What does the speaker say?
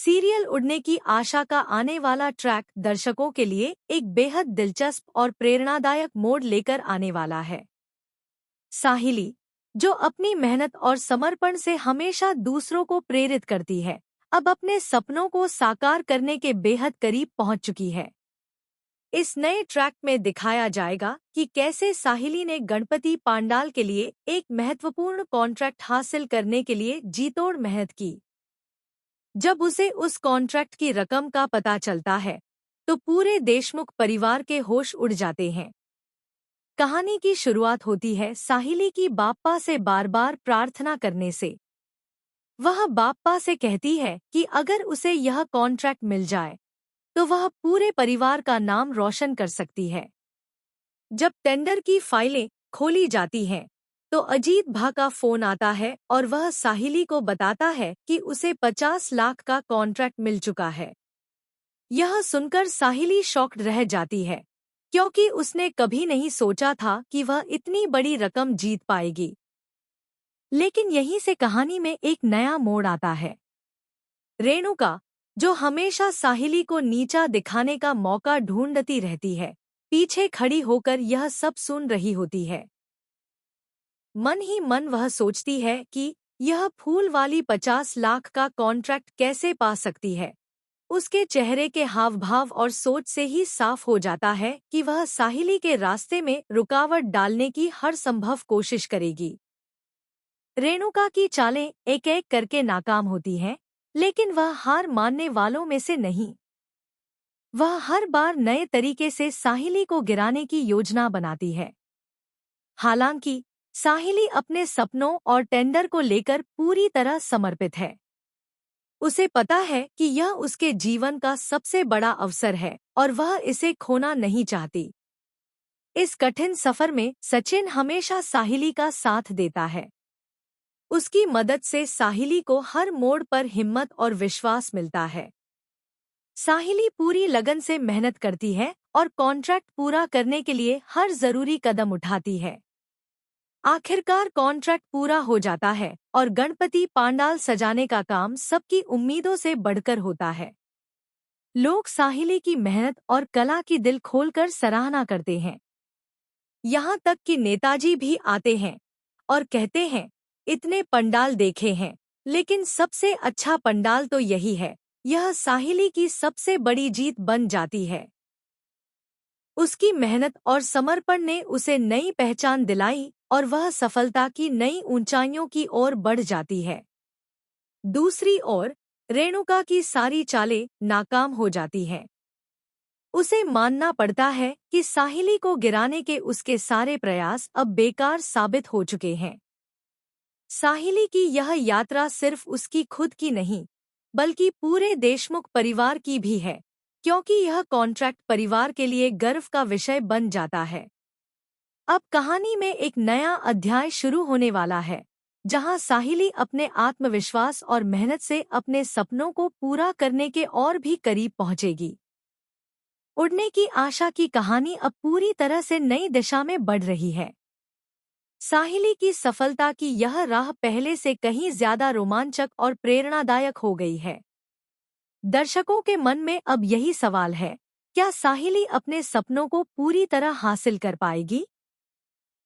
Serial उड़ने की आशा का आने वाला ट्रैक दर्शकों के लिए एक बेहद दिलचस्प और प्रेरणादायक मोड़ लेकर आने वाला है। साहिली, जो अपनी मेहनत और समर्पण से हमेशा दूसरों को प्रेरित करती है, अब अपने सपनों को साकार करने के बेहद करीब पहुंच चुकी है। इस नए ट्रैक में दिखाया जाएगा कि कैसे साहिली ने गणपति पांडाल के लिए एक महत्वपूर्ण कॉन्ट्रैक्ट हासिल करने के लिए जीतोड़ मेहनत की। जब उसे उस कॉन्ट्रैक्ट की रकम का पता चलता है, तो पूरे देशमुख परिवार के होश उड़ जाते हैं। कहानी की शुरुआत होती है साहिली की बाप्पा से बार बार प्रार्थना करने से। वह बाप्पा से कहती है कि अगर उसे यह कॉन्ट्रैक्ट मिल जाए, तो वह पूरे परिवार का नाम रोशन कर सकती है। जब टेंडर की फाइलें खोली जाती हैं, तो अजीत भा का फोन आता है और वह साहिली को बताता है कि उसे 50 लाख का कॉन्ट्रैक्ट मिल चुका है। यह सुनकर साहिली शॉक्ड रह जाती है, क्योंकि उसने कभी नहीं सोचा था कि वह इतनी बड़ी रकम जीत पाएगी। लेकिन यहीं से कहानी में एक नया मोड़ आता है। रेणुका, जो हमेशा साहिली को नीचा दिखाने का मौका ढूंढती रहती है, पीछे खड़ी होकर यह सब सुन रही होती है। मन ही मन वह सोचती है कि यह फूल वाली 50 लाख का कॉन्ट्रैक्ट कैसे पा सकती है। उसके चेहरे के हाव भाव और सोच से ही साफ हो जाता है कि वह साहिली के रास्ते में रुकावट डालने की हर संभव कोशिश करेगी। रेणुका की चालें एक एक करके नाकाम होती हैं, लेकिन वह हार मानने वालों में से नहीं। वह हर बार नए तरीके से साहिली को गिराने की योजना बनाती है। हालांकि साहिली अपने सपनों और टेंडर को लेकर पूरी तरह समर्पित है। उसे पता है कि यह उसके जीवन का सबसे बड़ा अवसर है और वह इसे खोना नहीं चाहती। इस कठिन सफर में सचिन हमेशा साहिली का साथ देता है। उसकी मदद से साहिली को हर मोड़ पर हिम्मत और विश्वास मिलता है। साहिली पूरी लगन से मेहनत करती है और कॉन्ट्रैक्ट पूरा करने के लिए हर जरूरी कदम उठाती है। आखिरकार कॉन्ट्रैक्ट पूरा हो जाता है और गणपति पांडाल सजाने का काम सबकी उम्मीदों से बढ़कर होता है। लोग साहिली की मेहनत और कला की दिल खोलकर सराहना करते हैं। यहाँ तक कि नेताजी भी आते हैं और कहते हैं, इतने पंडाल देखे हैं, लेकिन सबसे अच्छा पंडाल तो यही है। यह साहिली की सबसे बड़ी जीत बन जाती है। उसकी मेहनत और समर्पण ने उसे नई पहचान दिलाई और वह सफलता की नई ऊंचाइयों की ओर बढ़ जाती है। दूसरी ओर रेणुका की सारी चालें नाकाम हो जाती हैं। उसे मानना पड़ता है कि साहिली को गिराने के उसके सारे प्रयास अब बेकार साबित हो चुके हैं। साहिली की यह यात्रा सिर्फ उसकी खुद की नहीं, बल्कि पूरे देशमुख परिवार की भी है, क्योंकि यह कॉन्ट्रैक्ट परिवार के लिए गर्व का विषय बन जाता है। अब कहानी में एक नया अध्याय शुरू होने वाला है, जहां साहिली अपने आत्मविश्वास और मेहनत से अपने सपनों को पूरा करने के और भी करीब पहुंचेगी। उड़ने की आशा की कहानी अब पूरी तरह से नई दिशा में बढ़ रही है। साहिली की सफलता की यह राह पहले से कहीं ज्यादा रोमांचक और प्रेरणादायक हो गई है। दर्शकों के मन में अब यही सवाल है, क्या साहिली अपने सपनों को पूरी तरह हासिल कर पाएगी?